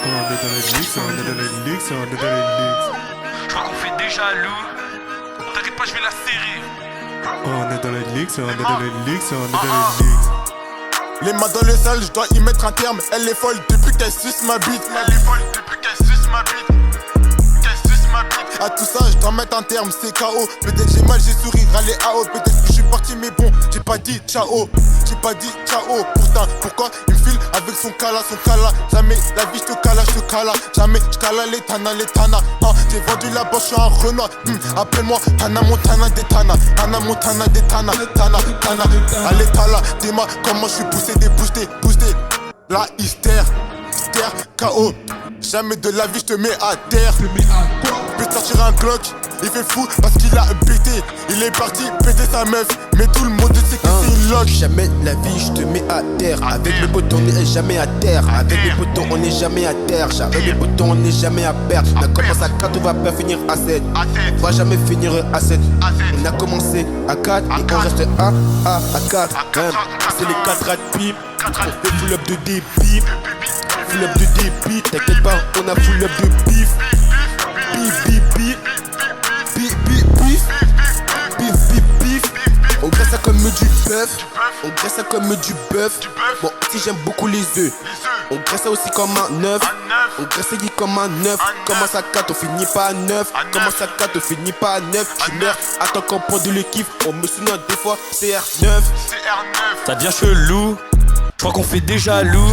On est dans les leaks, on est dans les leaks, on est dans les leaks. Je crois qu'on fait déjà loup. T'inquiète pas, je vais la serrer. On est dans les leaks, on est dans les leaks, on est dans les leaks. Les mains dans le sale, je dois y mettre un terme. Elle est folle depuis qu'elle suce ma bite. Elle est folle depuis qu'elle suce ma bite. À tout ça, je dois mettre un terme, c'est KO. Peut-être j'ai mal, j'ai souri, râlé AO. Peut-être que je suis parti, mais bon, j'ai pas dit ciao. J'ai pas dit ciao. Pourtant, pourquoi il me file avec son cala, son cala. Jamais la vie, je te cala, je te cala. Jamais je cala les tana, les tana. J'ai vendu la bosse, je suis un Renoir. Appelle-moi Hannah Montana des Tana. Hannah Montana des Tana. Tana, Tana. Allez, Tala, dis-moi comment je suis poussé, boosté. La hystère, KO. Jamais de la vie, je te mets à terre. Peut sortir un Glock, il fait fou parce qu'il a pété. Il est parti péter sa meuf, mais tout le monde sait que c'est une loque. Jamais de la vie, je te mets à terre. Avec mes potos, on n'est jamais à terre. Avec mes potos, on n'est jamais à terre. Avec mes potos, on n'est jamais à perdre. On a commencé à 4, on va pas finir à 7. On va jamais finir à 7. On a commencé à 4 et on reste à 4. C'est les 4 rats de pipe. On fait full up de débit. Full up de débit, t'inquiète pas, on a full up de bif. Bif. On graisse ça comme du bœuf. On graisse ça comme du bœuf. Bon, si j'aime beaucoup les œufs. On graisse ça aussi comme un 9. On graisse ça comme un 9. Commence à 4, on finit pas à 9. Commence à 4, on finit pas à 9. Tu meurs, attends qu'on prenne le kiff. On me souvient des fois, CR9. Ça devient chelou. Je crois qu'on fait déjà loup.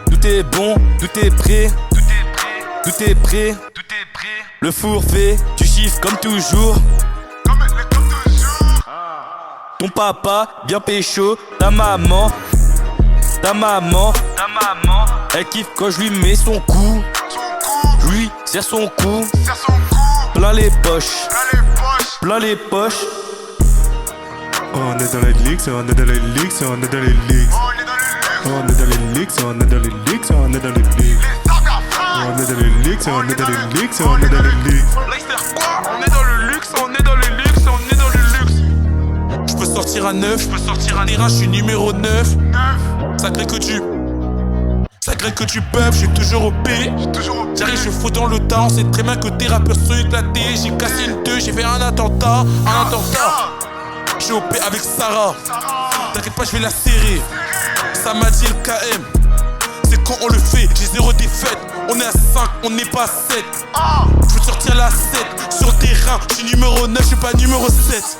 Tout est bon, tout est prêt. Tout est prêt. Le four fait du chiffre comme toujours. Ton papa, bien pécho. Ta maman, elle kiffe quand je lui mets son cou. Je lui serre son cou. Plein les poches. On est dans les leaks, on est dans les leaks, on est dans les leaks. On est dans les leaks, on est dans les leaks, on est dans les leaks. On est dans les leaks, on est dans les leaks, on est dans les leaks. On est dans le luxe, on est dans le luxe, on est dans le luxe. Je peux sortir à 9, je peux sortir à terrain, je suis numéro 9. Sacré que tu buff, je suis toujours au P. J'arrive, je fous dans le temps, on sait très bien que tes rappeurs sont éclatés. J'ai cassé une 2, j'ai fait un attentat. J'ai OP avec Sarah. T'inquiète pas, je vais la serrer. Ça m'a dit le KM. C'est quand on le fait, j'ai 0 défaite. On est à 5, on n'est pas à 7. Je veux sortir la 7 sur le terrain. Je suis numéro 9, je suis pas numéro 7.